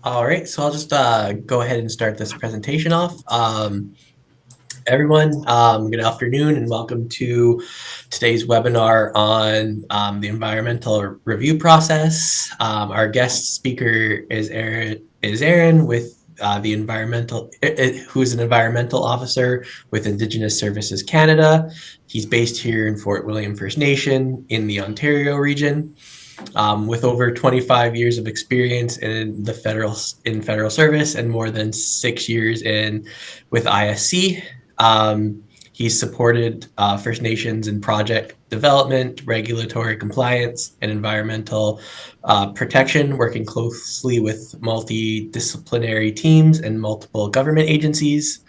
All right, so I'll just go ahead and start this presentation off. Everyone, good afternoon and welcome to today's webinar on the environmental review process. Our guest speaker is Aaron with the who's an environmental officer with Indigenous Services Canada. He's based here in Fort William First Nation in the Ontario region. With over 25 years of experience in federal service and more than 6 years with ISC. He's supported First Nations in project development, regulatory compliance, and environmental protection, working closely with multidisciplinary teams and multiple government agencies.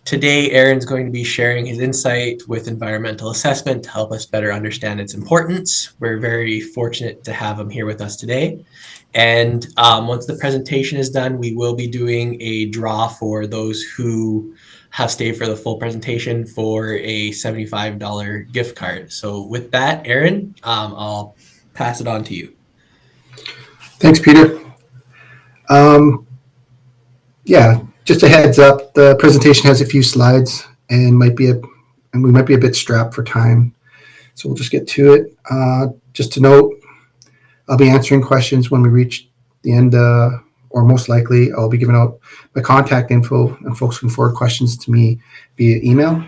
Today, Aaron's going to be sharing his insight with environmental assessment to help us better understand its importance. We're very fortunate to have him here with us today. And once the presentation is done, we will be doing a draw for those who have stayed for the full presentation for a $75 gift card. So with that, Aaron, I'll pass it on to you. Thanks, Peter. Yeah, just a heads up, the presentation has a few slides and we might be a bit strapped for time. So we'll just get to it. Just to note, I'll be answering questions when we reach the end, or most likely I'll be giving out my contact info and folks can forward questions to me via email.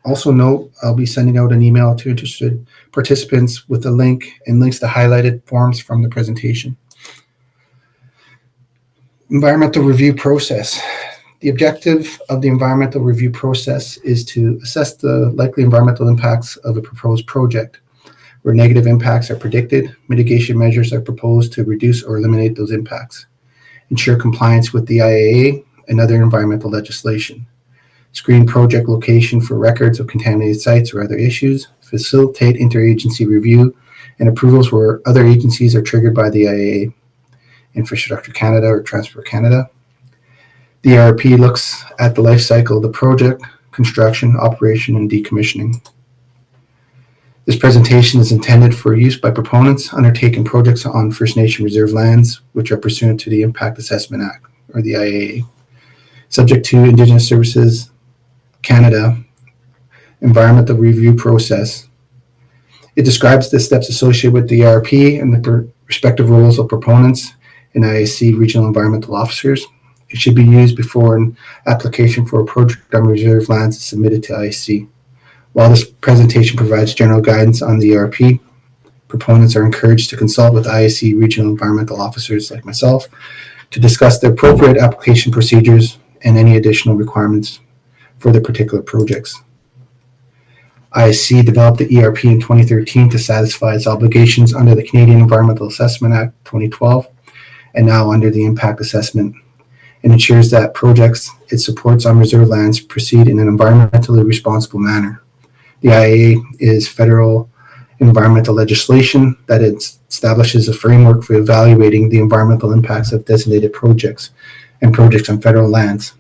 Also note, I'll be sending out an email to interested participants with a link and links to highlighted forms from the presentation. Environmental review process. The objective of the environmental review process is to assess the likely environmental impacts of a proposed project. Where negative impacts are predicted, mitigation measures are proposed to reduce or eliminate those impacts. Ensure compliance with the IAA and other environmental legislation. Screen project location for records of contaminated sites or other issues. Facilitate interagency review and approvals where other agencies are triggered by the IAA. Infrastructure Canada or Transport Canada. The ERP looks at the life cycle of the project, construction, operation, and decommissioning. This presentation is intended for use by proponents undertaking projects on First Nation reserve lands, which are pursuant to the Impact Assessment Act, or the IAA. Subject to Indigenous Services Canada environmental review process. It describes the steps associated with the ERP and the respective roles of proponents and IAC regional environmental officers. It should be used before an application for a project on reserve lands is submitted to IAC. While this presentation provides general guidance on the ERP, proponents are encouraged to consult with IAC regional environmental officers like myself to discuss the appropriate application procedures and any additional requirements for the particular projects. IAC developed the ERP in 2013 to satisfy its obligations under the Canadian Environmental Assessment Act 2012 and now under the Impact Assessment, and ensures that projects it supports on reserve lands proceed in an environmentally responsible manner. The IAA is federal environmental legislation that establishes a framework for evaluating the environmental impacts of designated projects and projects on federal lands.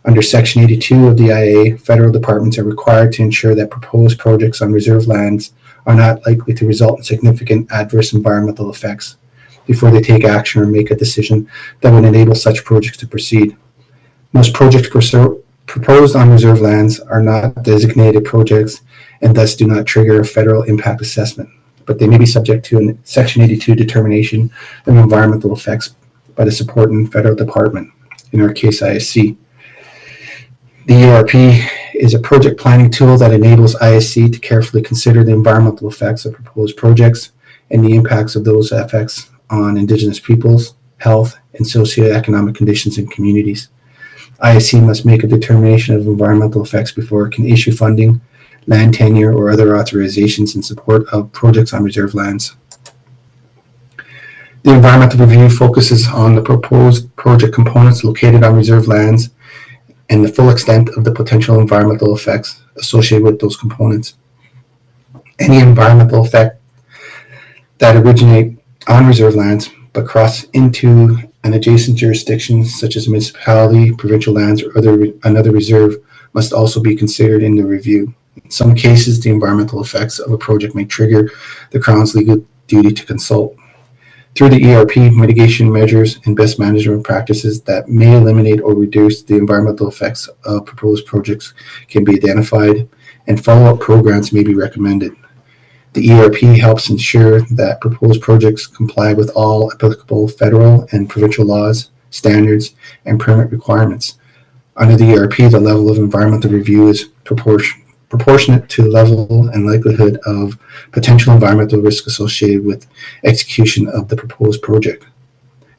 Under Section 82 of the IAA, federal departments are required to ensure that proposed projects on reserve lands are not likely to result in significant adverse environmental effects before they take action or make a decision that would enable such projects to proceed. Most projects proposed on reserve lands are not designated projects and thus do not trigger a federal impact assessment, but they may be subject to a Section 82 determination of environmental effects by the supporting federal department, in our case ISC. The ERP is a project planning tool that enables ISC to carefully consider the environmental effects of proposed projects and the impacts of those effects on Indigenous peoples, health, and socioeconomic conditions in communities. ISC must make a determination of environmental effects before it can issue funding, land tenure, or other authorizations in support of projects on reserve lands. The environmental review focuses on the proposed project components located on reserve lands and the full extent of the potential environmental effects associated with those components. Any environmental effect that originate on reserve lands but cross into an adjacent jurisdiction such as a municipality, provincial lands, or another reserve must also be considered in the review. In some cases, the environmental effects of a project may trigger the Crown's legal duty to consult. Through the ERP, mitigation measures and best management practices that may eliminate or reduce the environmental effects of proposed projects can be identified, and follow-up programs may be recommended. The ERP helps ensure that proposed projects comply with all applicable federal and provincial laws, standards, and permit requirements. Under the ERP, the level of environmental review is proportionate to the level and likelihood of potential environmental risk associated with execution of the proposed project.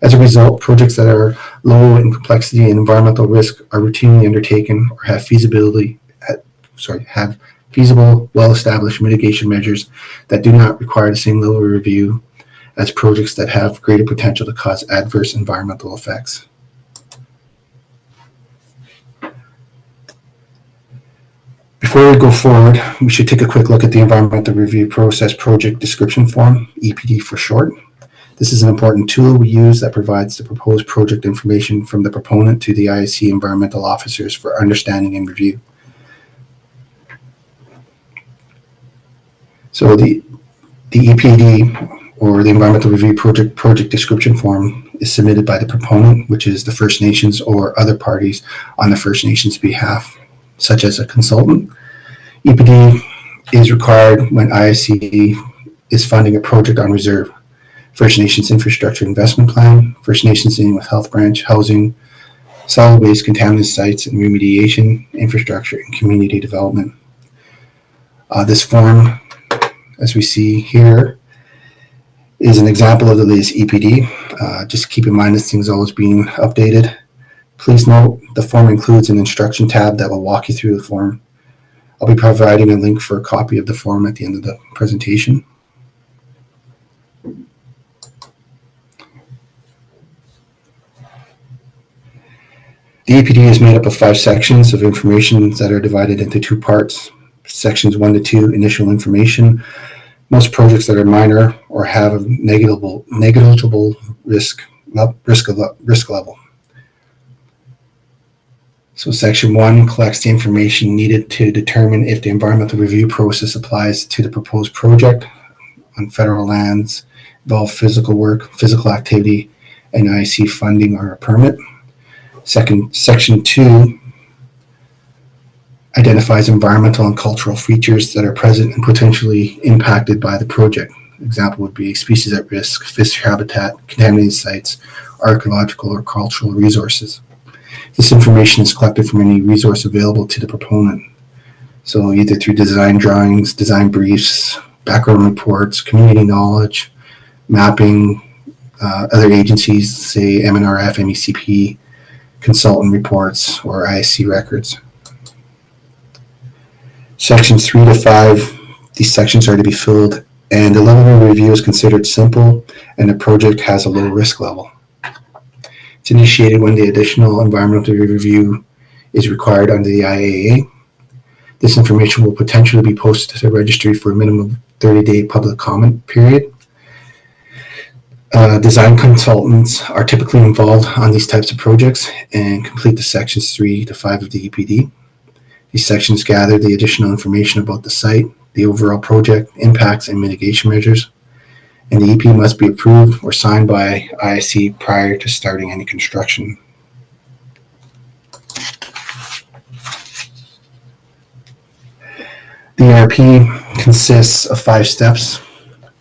As a result, projects that are low in complexity and environmental risk are routinely undertaken or have feasible, well-established mitigation measures that do not require the same level of review as projects that have greater potential to cause adverse environmental effects. Before we go forward, we should take a quick look at the Environmental Review Process Project Description Form, EPD for short. This is an important tool we use that provides the proposed project information from the proponent to the ISC environmental officers for understanding and review. So the EPD, or the Environmental Review Project Description Form, is submitted by the proponent, which is the First Nations or other parties on the First Nations behalf, such as a consultant. EPD is required when ISC is funding a project on reserve, First Nations Infrastructure Investment Plan, First Nations Indian with Health Branch, housing, solid waste contaminant sites and remediation, infrastructure, and community development. This form, as we see here, is an example of the latest EPD. Just keep in mind this thing's always being updated. Please note the form includes an instruction tab that will walk you through the form. I'll be providing a link for a copy of the form at the end of the presentation. The EPD is made up of 5 sections of information that are divided into 2 parts. Sections 1 to 2, initial information. Most projects that are minor or have a negligible risk level. So Section 1 collects the information needed to determine if the environmental review process applies to the proposed project on federal lands, involve physical work, physical activity, and IC funding or a permit. Section 2 identifies environmental and cultural features that are present and potentially impacted by the project. Example would be species at risk, fish habitat, contaminated sites, archaeological or cultural resources. This information is collected from any resource available to the proponent. So either through design drawings, design briefs, background reports, community knowledge, mapping, other agencies, say MNRF, MECP, consultant reports, or ISC records. Sections 3 to 5, these sections are to be filled, and the level of review is considered simple, and the project has a low risk level. It's initiated when the additional environmental review is required under the IAA. This information will potentially be posted to the registry for a minimum 30-day public comment period. Design consultants are typically involved on these types of projects and complete the sections 3 to 5 of the EPD. These sections gather the additional information about the site, the overall project, impacts, and mitigation measures. And the EP must be approved or signed by ISC prior to starting any construction. The ERP consists of 5 steps.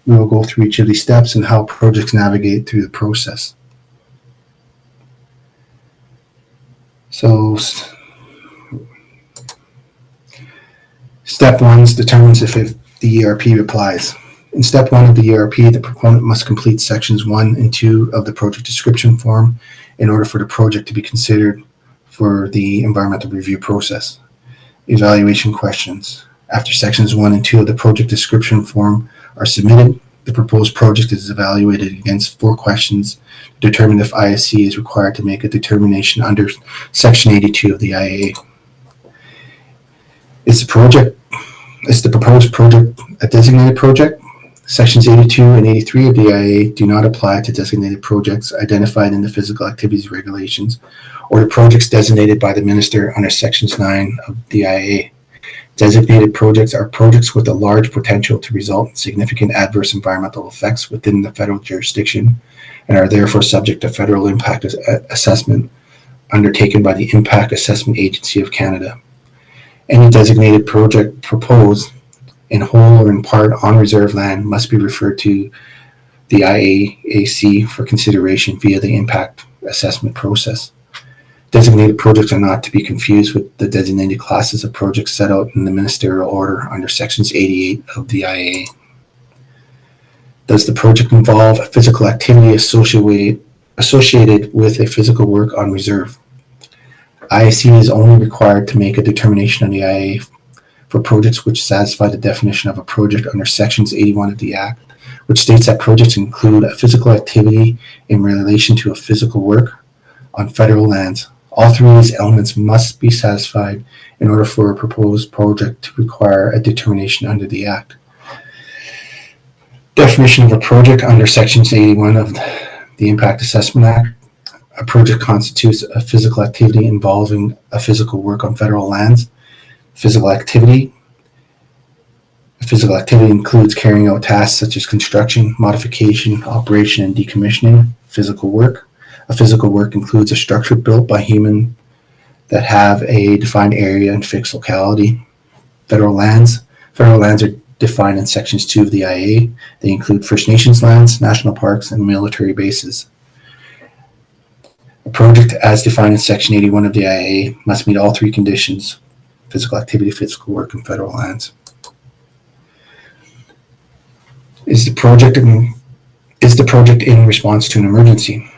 We will go through each of these steps and how projects navigate through the process. So, step 1 determines if the ERP applies. In step 1 of the ERP, the proponent must complete sections 1 and 2 of the project description form in order for the project to be considered for the environmental review process. Evaluation questions. After sections 1 and 2 of the project description form are submitted, the proposed project is evaluated against 4 questions to determine if ISC is required to make a determination under section 82 of the IAA. Is the proposed project a designated project? Sections 82 and 83 of the IAA do not apply to designated projects identified in the physical activities regulations or to projects designated by the minister under sections 9 of the IAA. Designated projects are projects with a large potential to result in significant adverse environmental effects within the federal jurisdiction and are therefore subject to federal impact assessment undertaken by the Impact Assessment Agency of Canada. Any designated project proposed in whole or in part on reserve land must be referred to the IAAC for consideration via the impact assessment process. Designated projects are not to be confused with the designated classes of projects set out in the ministerial order under sections 88 of the IAA. Does the project involve a physical activity associated with a physical work on reserve? IAC is only required to make a determination on the IAA for projects which satisfy the definition of a project under sections 81 of the Act, which states that projects include a physical activity in relation to a physical work on federal lands. All three of these elements must be satisfied in order for a proposed project to require a determination under the Act. Definition of a project under sections 81 of the Impact Assessment Act. A project constitutes a physical activity involving a physical work on federal lands. Physical activity includes carrying out tasks such as construction, modification, operation, and decommissioning. Physical work. A physical work includes a structure built by human that have a defined area and fixed locality. Federal lands. Federal lands are defined in sections 2 of the IA. They include First Nations lands, national parks, and military bases. A project as defined in section 81 of the IA must meet all three conditions: physical activity, physical work, and federal lands. Is the project in response to an emergency?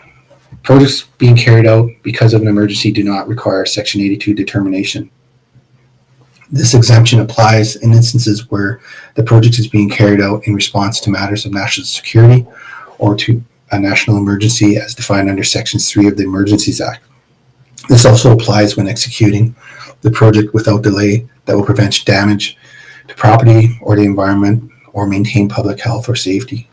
Projects being carried out because of an emergency do not require Section 82 determination. This exemption applies in instances where the project is being carried out in response to matters of national security or to a national emergency as defined under Sections 3 of the Emergencies Act. This also applies when executing the project without delay that will prevent damage to property or the environment or maintain public health or safety.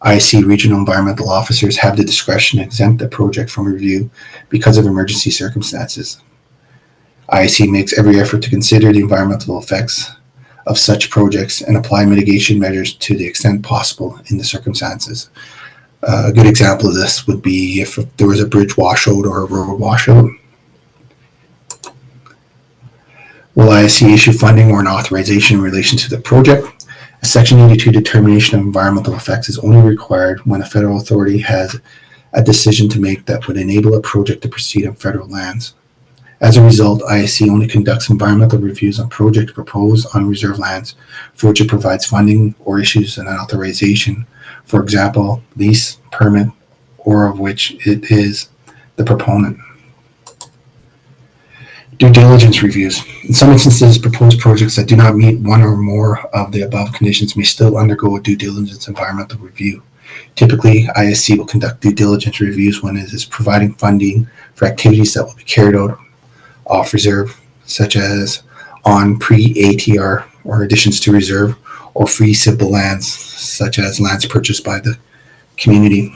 IC regional environmental officers have the discretion to exempt a project from review because of emergency circumstances. IC makes every effort to consider the environmental effects of such projects and apply mitigation measures to the extent possible in the circumstances. A good example of this would be if there was a bridge washout or a road washout. Will IC issue funding or an authorization in relation to the project? A Section 82 determination of environmental effects is only required when a federal authority has a decision to make that would enable a project to proceed on federal lands. As a result, ISC only conducts environmental reviews on projects proposed on reserve lands for which it provides funding or issues an authorization, for example, lease, permit, or of which it is the proponent. Due diligence reviews. In some instances, proposed projects that do not meet one or more of the above conditions may still undergo a due diligence environmental review. Typically, ISC will conduct due diligence reviews when it is providing funding for activities that will be carried out off reserve, such as on pre-ATR or additions to reserve, or free simple lands, such as lands purchased by the community.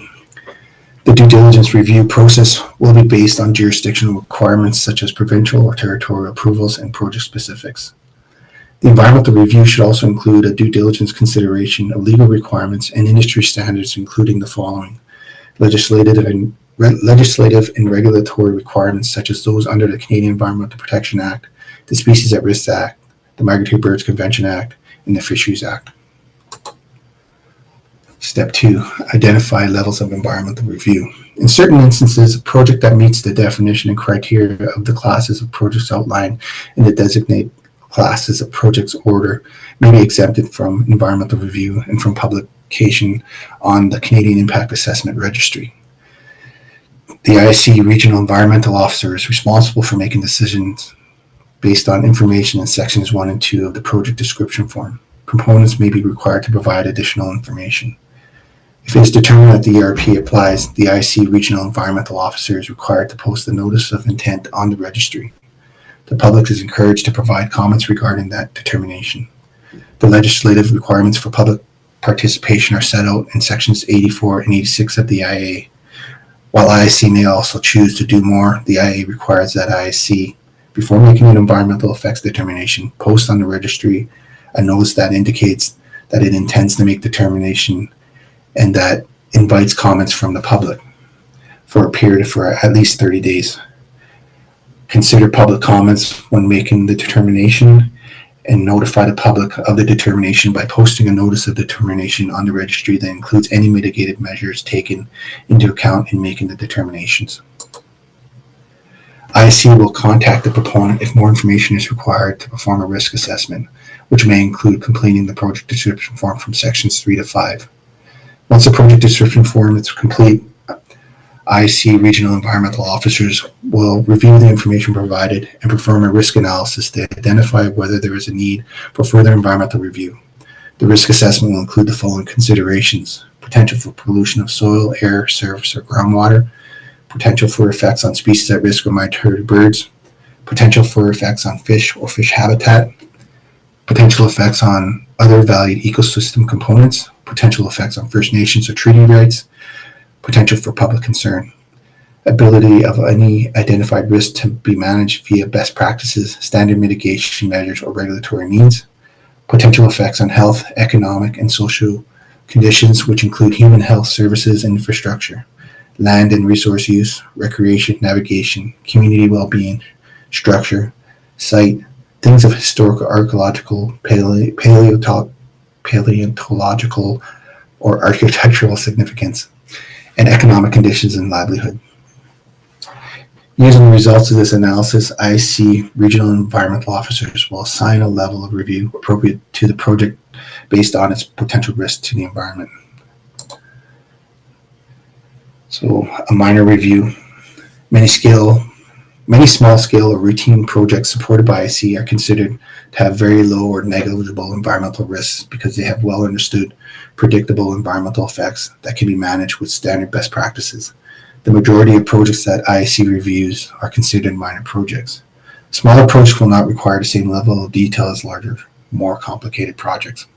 The due diligence review process will be based on jurisdictional requirements such as provincial or territorial approvals and project specifics. The environmental review should also include a due diligence consideration of legal requirements and industry standards, including the following: legislative and regulatory requirements such as those under the Canadian Environmental Protection Act, the Species at Risk Act, the Migratory Birds Convention Act, and the Fisheries Act. Step 2, identify levels of environmental review. In certain instances, a project that meets the definition and criteria of the classes of projects outlined in the designated classes of projects order may be exempted from environmental review and from publication on the Canadian Impact Assessment Registry. The IC Regional Environmental Officer is responsible for making decisions based on information in sections 1 and 2 of the project description form. Proponents may be required to provide additional information. If it is determined that the ERP applies, the IC Regional Environmental Officer is required to post the notice of intent on the registry. The public is encouraged to provide comments regarding that determination. The legislative requirements for public participation are set out in sections 84 and 86 of the IA. While IIC may also choose to do more, the IA requires that IIC Before making an environmental effects determination, post on the registry a notice that indicates that it intends to make determination and that invites comments from the public for a period for at least 30 days. Consider public comments when making the determination and notify the public of the determination by posting a notice of determination on the registry that includes any mitigated measures taken into account in making the determinations. ISC will contact the proponent if more information is required to perform a risk assessment, which may include completing the project description form from sections 3 to 5. Once the project description form is complete, ISC regional environmental officers will review the information provided and perform a risk analysis to identify whether there is a need for further environmental review. The risk assessment will include the following considerations: potential for pollution of soil, air, surface, or groundwater, potential for effects on species at risk or migratory birds, potential for effects on fish or fish habitat, potential effects on other valued ecosystem components, potential effects on First Nations or treaty rights, potential for public concern, ability of any identified risk to be managed via best practices, standard mitigation measures, or regulatory means, potential effects on health, economic, and social conditions, which include human health services and infrastructure, land and resource use, recreation, navigation, community well-being, structure, site, things of historical, archaeological, paleontological, or architectural significance, and economic conditions and livelihood. Using the results of this analysis, ISC regional environmental officers will assign a level of review appropriate to the project based on its potential risk to the environment. So, a minor review. Many small-scale or routine projects supported by ISC are considered to have very low or negligible environmental risks because they have well understood, predictable environmental effects that can be managed with standard best practices. The majority of projects that ISC reviews are considered minor projects. Smaller projects will not require the same level of detail as larger, more complicated projects.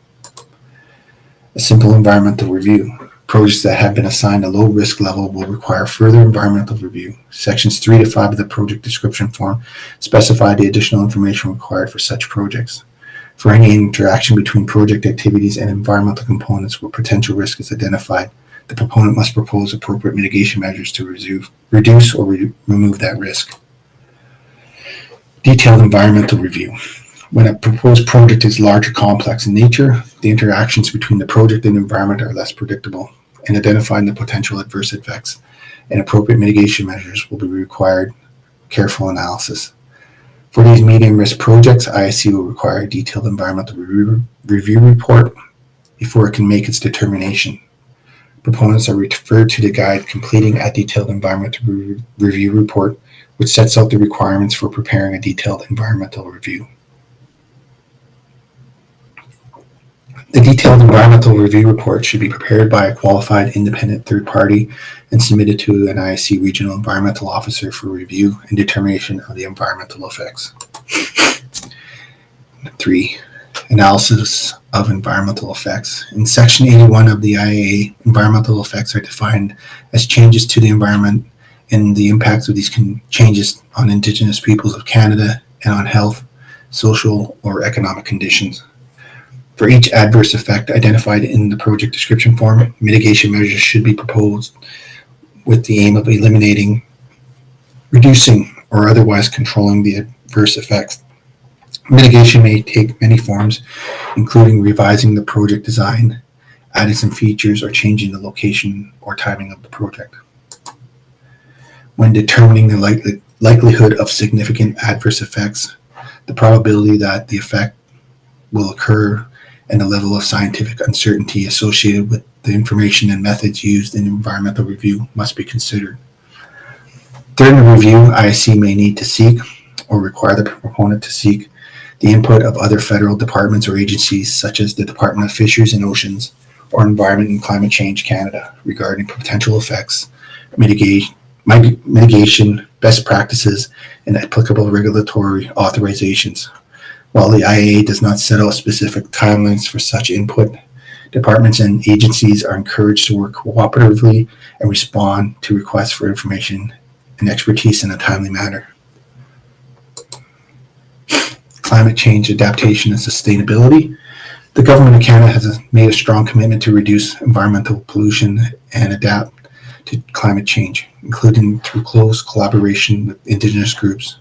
A simple environmental review. Projects that have been assigned a low risk level will require further environmental review. Sections 3 to 5 of the project description form specify the additional information required for such projects. For any interaction between project activities and environmental components where potential risk is identified, the proponent must propose appropriate mitigation measures to reduce or remove that risk. Detailed environmental review. When a proposed project is large or complex in nature, the interactions between the project and the environment are less predictable, and identifying the potential adverse effects and appropriate mitigation measures will be required careful analysis. For these medium risk projects, ISC will require a detailed environmental review report before it can make its determination. Proponents are referred to the guide completing a detailed environmental review report, which sets out the requirements for preparing a detailed environmental review. The detailed environmental review report should be prepared by a qualified independent third party and submitted to an ISC regional environmental officer for review and determination of the environmental effects. 3. Analysis of environmental effects. In Section 81 of the IAA, environmental effects are defined as changes to the environment and the impacts of these changes on Indigenous peoples of Canada and on health, social, or economic conditions. For each adverse effect identified in the project description form, mitigation measures should be proposed with the aim of eliminating, reducing, or otherwise controlling the adverse effects. Mitigation may take many forms, including revising the project design, adding some features, or changing the location or timing of the project. When determining the likelihood of significant adverse effects, the probability that the effect will occur, and the level of scientific uncertainty associated with the information and methods used in environmental review must be considered. During the review, ISC may need to seek or require the proponent to seek the input of other federal departments or agencies such as the Department of Fisheries and Oceans or Environment and Climate Change Canada regarding potential effects, mitigation, best practices, and applicable regulatory authorizations. While the IAA does not set out specific timelines for such input, departments and agencies are encouraged to work cooperatively and respond to requests for information and expertise in a timely manner. climate change adaptation and sustainability. The Government of Canada has made a strong commitment to reduce environmental pollution and adapt to climate change, including through close collaboration with Indigenous groups.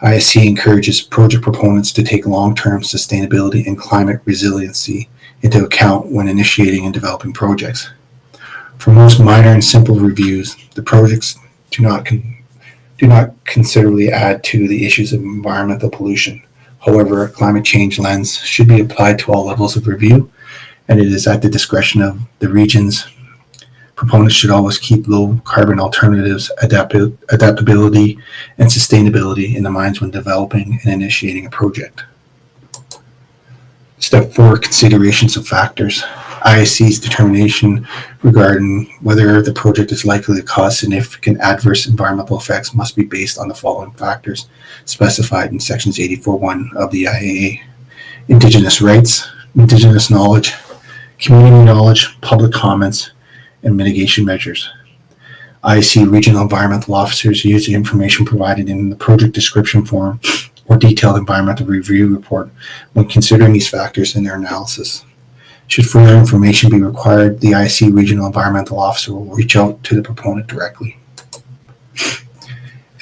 ISC encourages project proponents to take long-term sustainability and climate resiliency into account when initiating and developing projects. For most minor and simple reviews, the projects do not considerably add to the issues of environmental pollution. However, a climate change lens should be applied to all levels of review, and it is at the discretion of the regions. Proponents should always keep low carbon alternatives, adaptability, and sustainability in the minds when developing and initiating a project. Step 4, considerations of factors. ISC's determination regarding whether the project is likely to cause significant adverse environmental effects must be based on the following factors specified in sections 84.1 of the IAA. Indigenous rights, Indigenous knowledge, community knowledge, public comments, and mitigation measures. ISC regional environmental officers use the information provided in the project description form or detailed environmental review report when considering these factors in their analysis. Should further information be required, the ISC regional environmental officer will reach out to the proponent directly.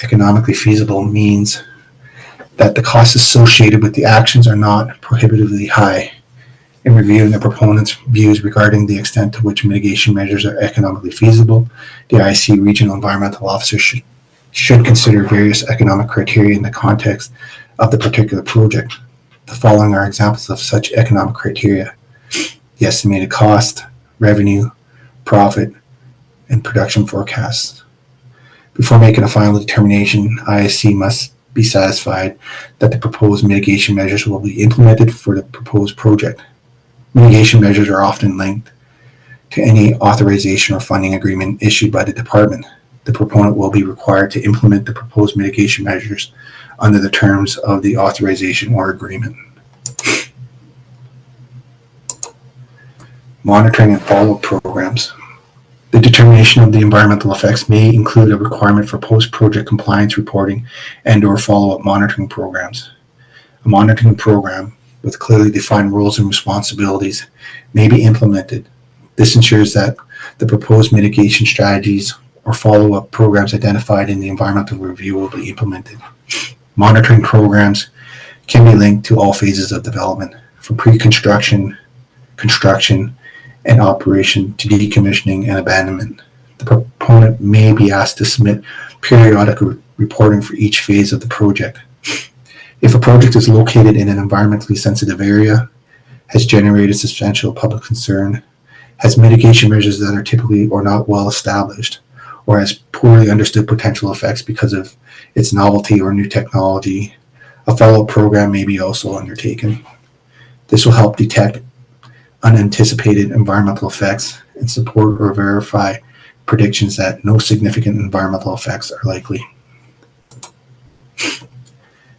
Economically feasible means that the costs associated with the actions are not prohibitively high. In reviewing the proponent's views regarding the extent to which mitigation measures are economically feasible, the ISC regional environmental officer should consider various economic criteria in the context of the particular project. The following are examples of such economic criteria: the estimated cost, revenue, profit, and production forecasts. Before making a final determination, ISC must be satisfied that the proposed mitigation measures will be implemented for the proposed project. Mitigation measures are often linked to any authorization or funding agreement issued by the department. The proponent will be required to implement the proposed mitigation measures under the terms of the authorization or agreement. Monitoring and follow-up programs. The determination of the environmental effects may include a requirement for post-project compliance reporting and/or follow-up monitoring programs. A monitoring program with clearly defined roles and responsibilities may be implemented. This ensures that the proposed mitigation strategies or follow-up programs identified in the environmental review will be implemented. Monitoring programs can be linked to all phases of development, from pre-construction, construction, and operation to decommissioning and abandonment. The proponent may be asked to submit periodic reporting for each phase of the project. If a project is located in an environmentally sensitive area, has generated substantial public concern, has mitigation measures that are typically or not well established, or has poorly understood potential effects because of its novelty or new technology, a follow-up program may be also undertaken. This will help detect unanticipated environmental effects and support or verify predictions that no significant environmental effects are likely.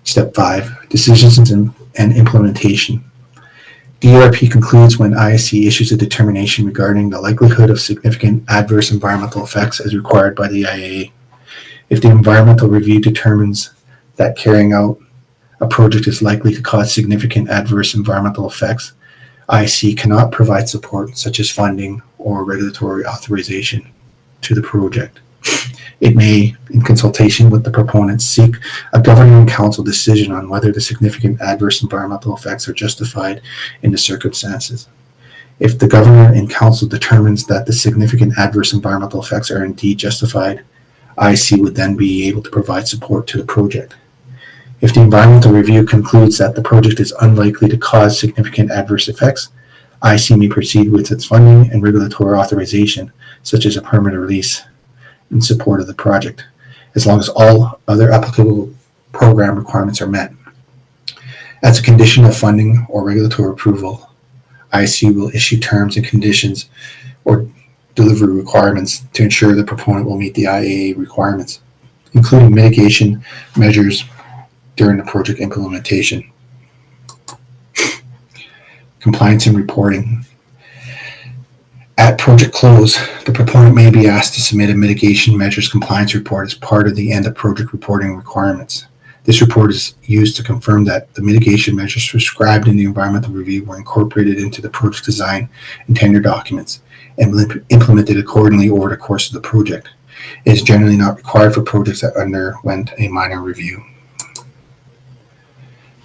Step 5, decisions and implementation. DRP concludes when ISC issues a determination regarding the likelihood of significant adverse environmental effects as required by the IAA. If the environmental review determines that carrying out a project is likely to cause significant adverse environmental effects, ISC cannot provide support such as funding or regulatory authorization to the project. It may, in consultation with the proponents, seek a governing council decision on whether the significant adverse environmental effects are justified in the circumstances. If the governor and council determines that the significant adverse environmental effects are indeed justified, ISC would then be able to provide support to the project. If the environmental review concludes that the project is unlikely to cause significant adverse effects, ISC may proceed with its funding and regulatory authorization, such as a permit or lease, in support of the project, as long as all other applicable program requirements are met. As a condition of funding or regulatory approval, ISC will issue terms and conditions or delivery requirements to ensure the proponent will meet the IAA requirements, including mitigation measures during the project implementation. Compliance and reporting. At project close, the proponent may be asked to submit a mitigation measures compliance report as part of the end of project reporting requirements. This report is used to confirm that the mitigation measures prescribed in the environmental review were incorporated into the project design and tender documents and implemented accordingly over the course of the project. It is generally not required for projects that underwent a minor review.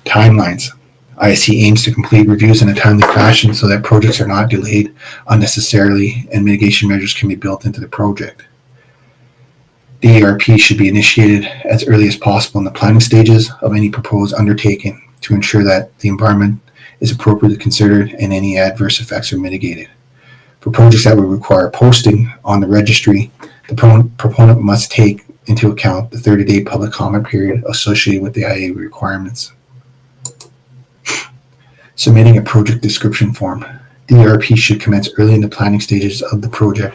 Timelines. ISC aims to complete reviews in a timely fashion so that projects are not delayed unnecessarily and mitigation measures can be built into the project. DERP should be initiated as early as possible in the planning stages of any proposed undertaking to ensure that the environment is appropriately considered and any adverse effects are mitigated. For projects that would require posting on the registry, the proponent must take into account the 30-day public comment period associated with the IA requirements. Submitting a project description form. DERP should commence early in the planning stages of the project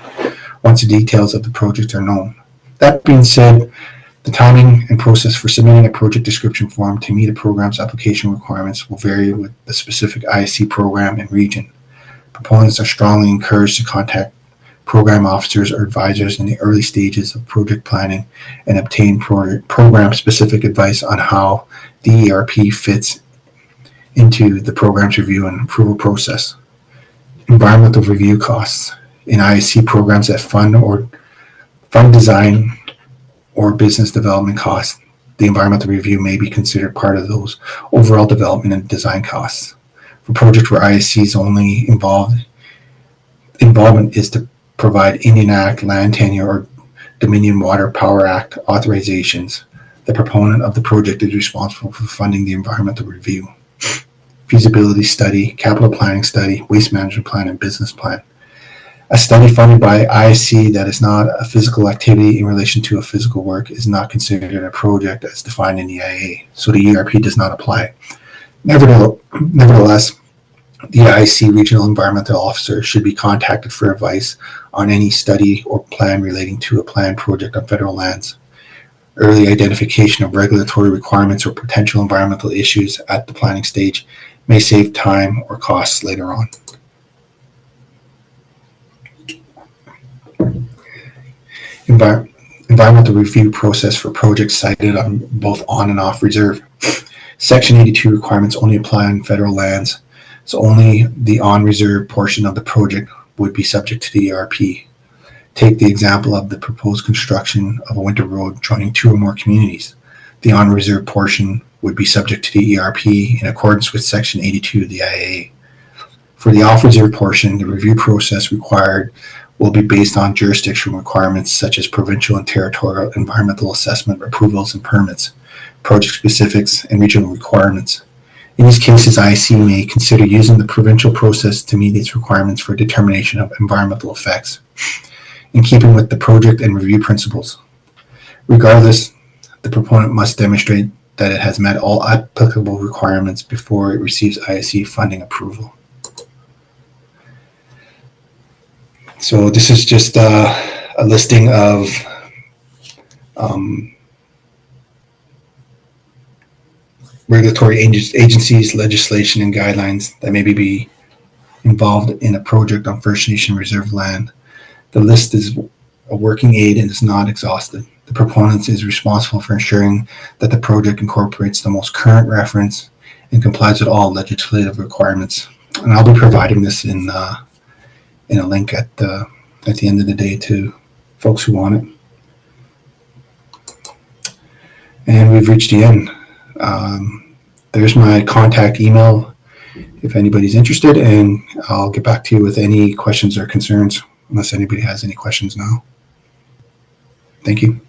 once the details of the project are known. That being said, the timing and process for submitting a project description form to meet a program's application requirements will vary with the specific ISC program and region. Proponents are strongly encouraged to contact program officers or advisors in the early stages of project planning and obtain program-specific advice on how DERP fits into the program's review and approval process. Environmental review costs. In ISC programs that fund design or business development costs, the environmental review may be considered part of those overall development and design costs. For projects where ISC's only involvement is to provide Indian Act, Land Tenure, or Dominion Water Power Act authorizations, the proponent of the project is responsible for funding the environmental review. Feasibility study, capital planning study, waste management plan, and business plan. A study funded by ISC that is not a physical activity in relation to a physical work is not considered a project as defined in the IA, so the ERP does not apply. Nevertheless, the ISC regional environmental officer should be contacted for advice on any study or plan relating to a planned project on federal lands. Early identification of regulatory requirements or potential environmental issues at the planning stage may save time or costs later on. Environmental review process for projects cited on both on and off reserve. Section 82 requirements only apply on federal lands, so only the on reserve portion of the project would be subject to the ERP. Take the example of the proposed construction of a winter road joining two or more communities. The on reserve portion would be subject to the ERP in accordance with Section 82 of the IA. For the off reserve portion, the review process required will be based on jurisdictional requirements such as provincial and territorial environmental assessment approvals and permits, project specifics, and regional requirements. In these cases, IC may consider using the provincial process to meet its requirements for determination of environmental effects, in keeping with the project and review principles. Regardless, the proponent must demonstrate that it has met all applicable requirements before it receives ISC funding approval. So this is just a listing of regulatory agencies, legislation, and guidelines that may be involved in a project on First Nation reserve land. The list is a working aid and is not exhaustive. The proponent is responsible for ensuring that the project incorporates the most current reference and complies with all legislative requirements. And I'll be providing this in a link at the end of the day to folks who want it. And we've reached the end. There's my contact email if anybody's interested, and I'll get back to you with any questions or concerns unless anybody has any questions now. Thank you.